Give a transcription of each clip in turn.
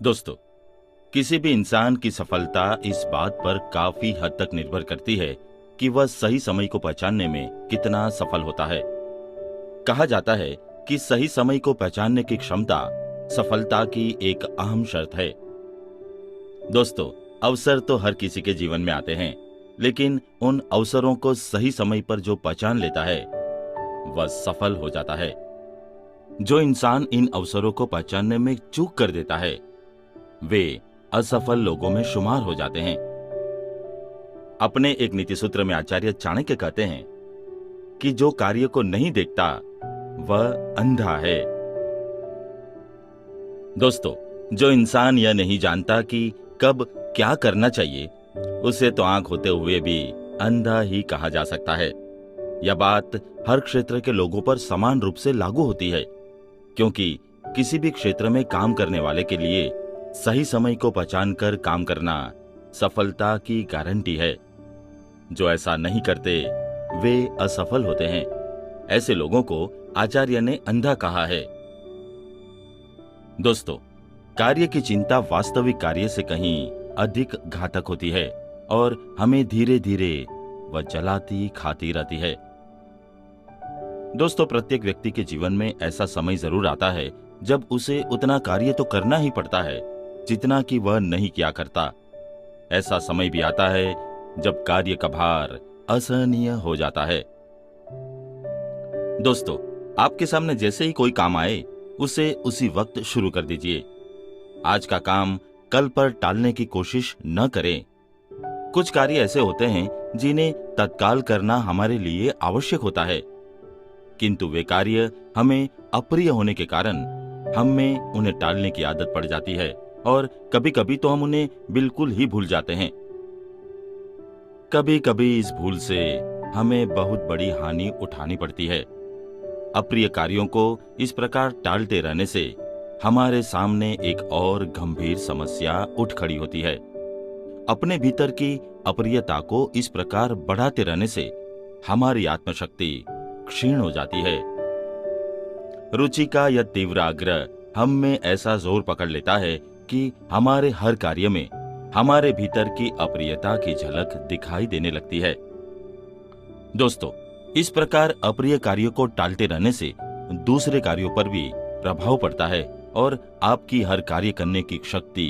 दोस्तों, किसी भी इंसान की सफलता इस बात पर काफी हद तक निर्भर करती है कि वह सही समय को पहचानने में कितना सफल होता है। कहा जाता है कि सही समय को पहचानने की क्षमता सफलता की एक अहम शर्त है। दोस्तों, अवसर तो हर किसी के जीवन में आते हैं, लेकिन उन अवसरों को सही समय पर जो पहचान लेता है वह सफल हो जाता है। जो इंसान इन अवसरों को पहचानने में चूक कर देता है वे असफल लोगों में शुमार हो जाते हैं। अपने एक नीति सूत्र में आचार्य चाणक्य कहते हैं कि जो कार्य को नहीं देखता वह अंधा है। दोस्तों, जो इंसान यह नहीं जानता कि कब क्या करना चाहिए, उसे तो आंख होते हुए भी अंधा ही कहा जा सकता है। यह बात हर क्षेत्र के लोगों पर समान रूप से लागू होती है, क्योंकि किसी भी क्षेत्र में काम करने वाले के लिए सही समय को पहचान कर काम करना सफलता की गारंटी है। जो ऐसा नहीं करते वे असफल होते हैं। ऐसे लोगों को आचार्य ने अंधा कहा है। दोस्तों, कार्य की चिंता वास्तविक कार्य से कहीं अधिक घातक होती है और हमें धीरे धीरे वह जलाती खाती रहती है। दोस्तों, प्रत्येक व्यक्ति के जीवन में ऐसा समय जरूर आता है जब उसे उतना कार्य तो करना ही पड़ता है जितना कि वह नहीं किया करता। ऐसा समय भी आता है जब कार्य का भार असहनीय हो जाता है। दोस्तों, आपके सामने जैसे ही कोई काम आए उसे उसी वक्त शुरू कर दीजिए। आज का काम कल पर टालने की कोशिश न करें। कुछ कार्य ऐसे होते हैं जिन्हें तत्काल करना हमारे लिए आवश्यक होता है, किंतु वे कार्य हमें अप्रिय होने के कारण हम में उन्हें टालने की आदत पड़ जाती है और कभी कभी तो हम उन्हें बिल्कुल ही भूल जाते हैं। कभी कभी इस भूल से हमें बहुत बड़ी हानि उठानी पड़ती है। अप्रिय कार्यों को इस प्रकार टालते रहने से हमारे सामने एक और गंभीर समस्या उठ खड़ी होती है। अपने भीतर की अप्रियता को इस प्रकार बढ़ाते रहने से हमारी आत्मशक्ति क्षीण हो जाती है। रुचि का यह तीव्र आग्रह हम में ऐसा जोर पकड़ लेता है कि हमारे हर कार्य में हमारे भीतर की अप्रियता की झलक दिखाई देने लगती है। दोस्तों, इस प्रकार अप्रिय कार्यों को टालते रहने से दूसरे कार्यों पर भी प्रभाव पड़ता है और आपकी हर कार्य करने की शक्ति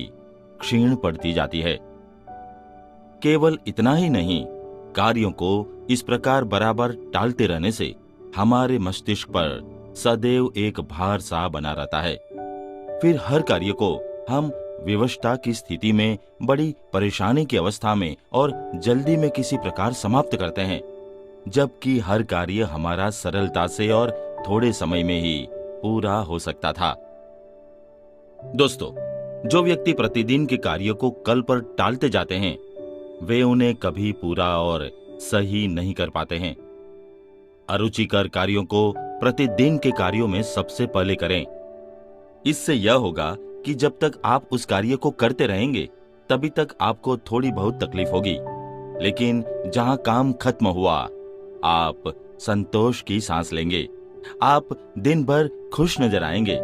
क्षीण पड़ती जाती है। केवल इतना ही नहीं, कार्यों को इस प्रकार बराबर टालते रहने से हमारे मस्तिष्क पर सदैव एक भार सा बना रहता है। फिर हर कार्य को हम विवशता की स्थिति में, बड़ी परेशानी की अवस्था में और जल्दी में किसी प्रकार समाप्त करते हैं, जबकि हर कार्य हमारा सरलता से और थोड़े समय में ही पूरा हो सकता था। दोस्तों, जो व्यक्ति प्रतिदिन के कार्यों को कल पर टालते जाते हैं वे उन्हें कभी पूरा और सही नहीं कर पाते हैं। अरुचिकर कार्यों को प्रतिदिन के कार्यों में सबसे पहले करें। इससे यह होगा कि जब तक आप उस कार्य को करते रहेंगे तभी तक आपको थोड़ी बहुत तकलीफ होगी, लेकिन जहां काम खत्म हुआ आप संतोष की सांस लेंगे। आप दिन भर खुश नजर आएंगे।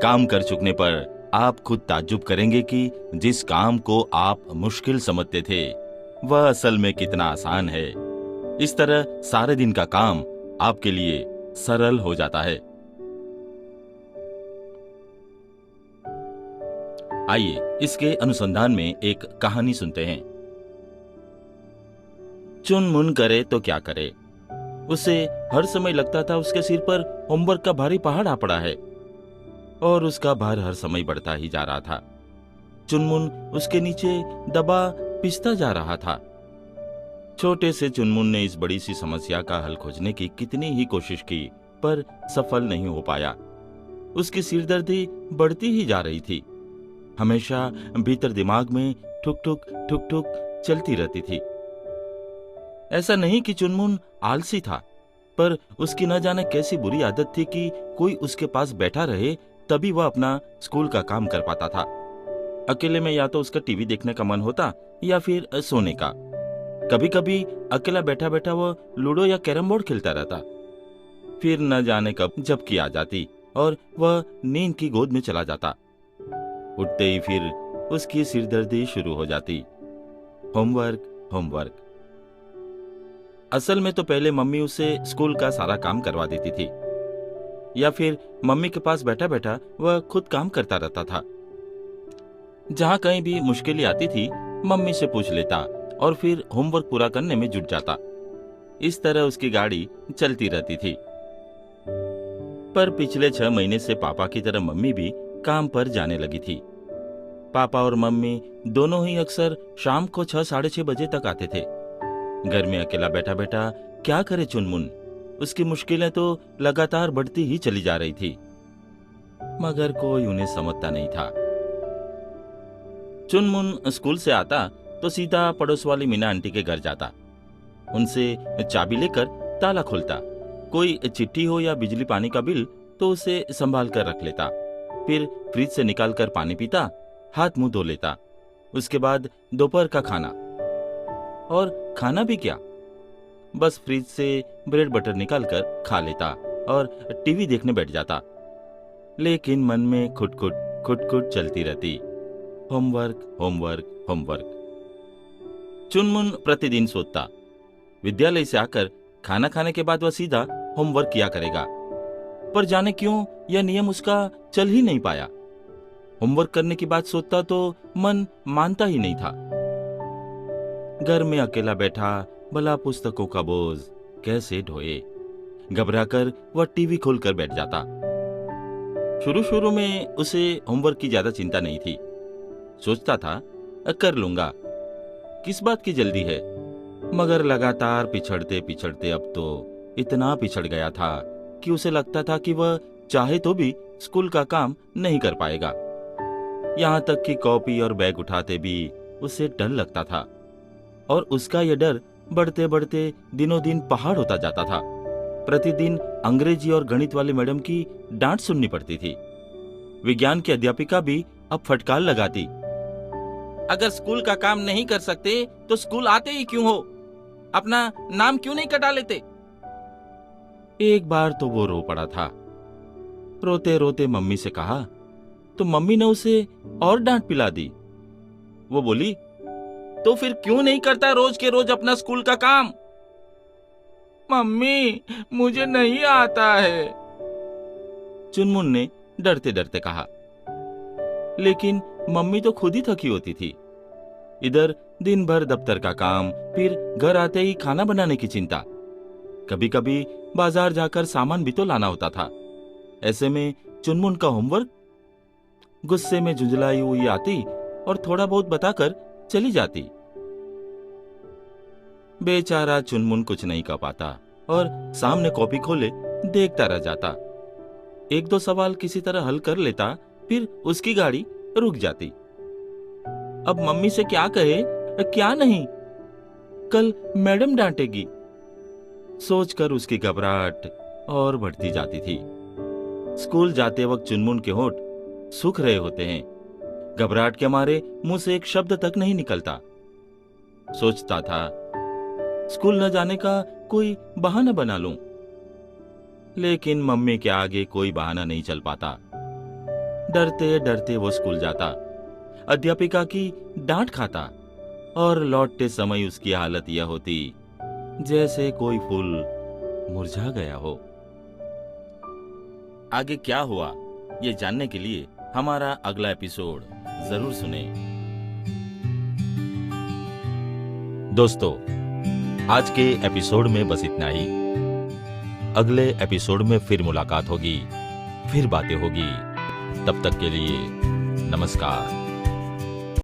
काम कर चुकने पर आप खुद ताज्जुब करेंगे कि जिस काम को आप मुश्किल समझते थे वह असल में कितना आसान है। इस तरह सारे दिन का काम आपके लिए सरल हो जाता है। आइए इसके अनुसंधान में एक कहानी सुनते हैं। चुन मुन करे तो क्या करे, उसे हर समय लगता था उसके सिर पर होमवर्क का भारी पहाड़ आ पड़ा है और उसका भार हर समय बढ़ता ही जा रहा था। चुनमुन उसके नीचे दबा पिसता जा रहा था। छोटे से चुनमुन ने इस बड़ी सी समस्या का हल खोजने की कितनी ही कोशिश की पर सफल नहीं हो पाया। उसकी सिरदर्दी बढ़ती ही जा रही थी। हमेशा भीतर दिमाग में ठुक ठुक ठुक ठुक चलती रहती थी। ऐसा नहीं कि चुनमुन आलसी था, पर उसकी न जाने कैसी बुरी आदत थी कि कोई उसके पास बैठा रहे तभी वह अपना स्कूल का काम कर पाता था। अकेले में या तो उसका टीवी देखने का मन होता या फिर सोने का। कभी कभी अकेला बैठा बैठा वह लूडो या कैरम बोर्ड खेलता रहता। फिर न जाने कब झपकी आ जाती और वह नींद की गोद में चला जाता। उठते ही फिर उसकी सिरदर्दी शुरू हो जाती। Homework homework. असल में तो पहले मम्मी उसे स्कूल का सारा काम करवा देती थी, या फिर मम्मी के पास बैठा बैठा वह खुद काम करता रहता था। जहां कहीं भी मुश्किलें आती थी मम्मी से पूछ लेता और फिर होमवर्क पूरा करने में जुट जाता। इस तरह उसकी गाड़ी चलती रहती थी। पर पिछले 6 महीने से पापा की तरह मम्मी भी काम पर जाने लगी थी। पापा और मम्मी दोनों ही अक्सर शाम को 6 साढ़े 6 बजे तक आते थे। घर में अकेला बैठा बैठा क्या करे चुनमुन, उसकी मुश्किलें तो लगातार बढ़ती ही चली जा रही थी, मगर कोई उन्हें समझता नहीं था। चुनमुन स्कूल से आता तो सीधा पड़ोस वाली मीना आंटी के घर जाता। उनसे चाबी लेकर ताला खोलता। कोई चिट्ठी हो या बिजली पानी का बिल तो उसे संभाल कर रख लेता। फिर फ्रिज से निकाल कर पानी पीता, हाथ मुंह धो लेता। उसके बाद दोपहर का खाना, और खाना भी क्या, बस फ्रिज से ब्रेड बटर निकाल कर खा लेता और टीवी देखने बैठ जाता। लेकिन मन में खुट चलती रहती, होमवर्क होमवर्क होमवर्क। चुनमुन प्रतिदिन सोचता, विद्यालय से आकर खाना खाने के बाद वह सीधा होमवर्क किया करेगा, पर जाने क्यों यह नियम उसका चल ही नहीं पाया। होमवर्क करने की बात सोचता तो मन मानता ही नहीं था। घर में अकेला बैठा भला पुस्तकों का बोझ कैसे ढोए। घबराकर वह टीवी खोलकर बैठ जाता। शुरू में उसे होमवर्क की ज्यादा चिंता नहीं थी। सोचता था कर लूंगा, किस बात की जल्दी है। मगर लगातार पिछड़ते पिछड़ते अब तो इतना पिछड़ गया था कि उसे लगता था कि वह चाहे तो भी स्कूल का काम नहीं कर पाएगा। यहाँ तक कि कॉपी और बैग उठाते भी उसे डर लगता था, और उसका यह डर बढ़ते बढ़ते दिनों दिन पहाड़ होता जाता था। प्रतिदिन अंग्रेजी और गणित वाली मैडम की डांट सुननी पड़ती थी। विज्ञान की अध्यापिका भी अब फटकार लगाती, अगर स्कूल का काम नहीं कर सकते तो स्कूल आते ही क्यों हो, अपना नाम क्यों नहीं कटा लेते। एक बार तो वो रो पड़ा था। रोते रोते मम्मी से कहा तो मम्मी ने उसे और डांट पिला दी। वो बोली, तो फिर क्यों नहीं करता रोज के रोज अपना स्कूल का काम। मम्मी मुझे नहीं आता है, चुनमुन ने डरते डरते कहा। लेकिन मम्मी तो खुद ही थकी होती थी। इधर दिन भर दफ्तर का काम, फिर घर आते ही खाना बनाने की चिंता, कभी कभी बाजार जाकर सामान भी तो लाना होता था। ऐसे में चुनमुन का होमवर्क। गुस्से में झुंझलाई हुई आती और थोड़ा बहुत बताकर चली जाती। बेचारा चुनमुन कुछ नहीं कर पाता और सामने कॉपी खोले देखता रह जाता। 1-2 सवाल किसी तरह हल कर लेता, फिर उसकी गाड़ी रुक जाती। अब मम्मी से क्या कहे, क्या नहीं, कल मैडम डांटेगी, सोचकर उसकी घबराहट और बढ़ती जाती थी। स्कूल जाते वक्त चुनमुन के होंठ सूख रहे होते हैं। घबराहट के मारे मुंह से एक शब्द तक नहीं निकलता। सोचता था स्कूल न जाने का कोई बहाना बना लूं, लेकिन मम्मी के आगे कोई बहाना नहीं चल पाता। डरते डरते वो स्कूल जाता, अध्यापिका की डांट खाता, और लौटते समय उसकी हालत यह होती जैसे कोई फूल मुरझा गया हो। आगे क्या हुआ ये जानने के लिए हमारा अगला एपिसोड जरूर सुने। दोस्तों, आज के एपिसोड में बस इतना ही। अगले एपिसोड में फिर मुलाकात होगी, फिर बातें होगी। तब तक के लिए नमस्कार।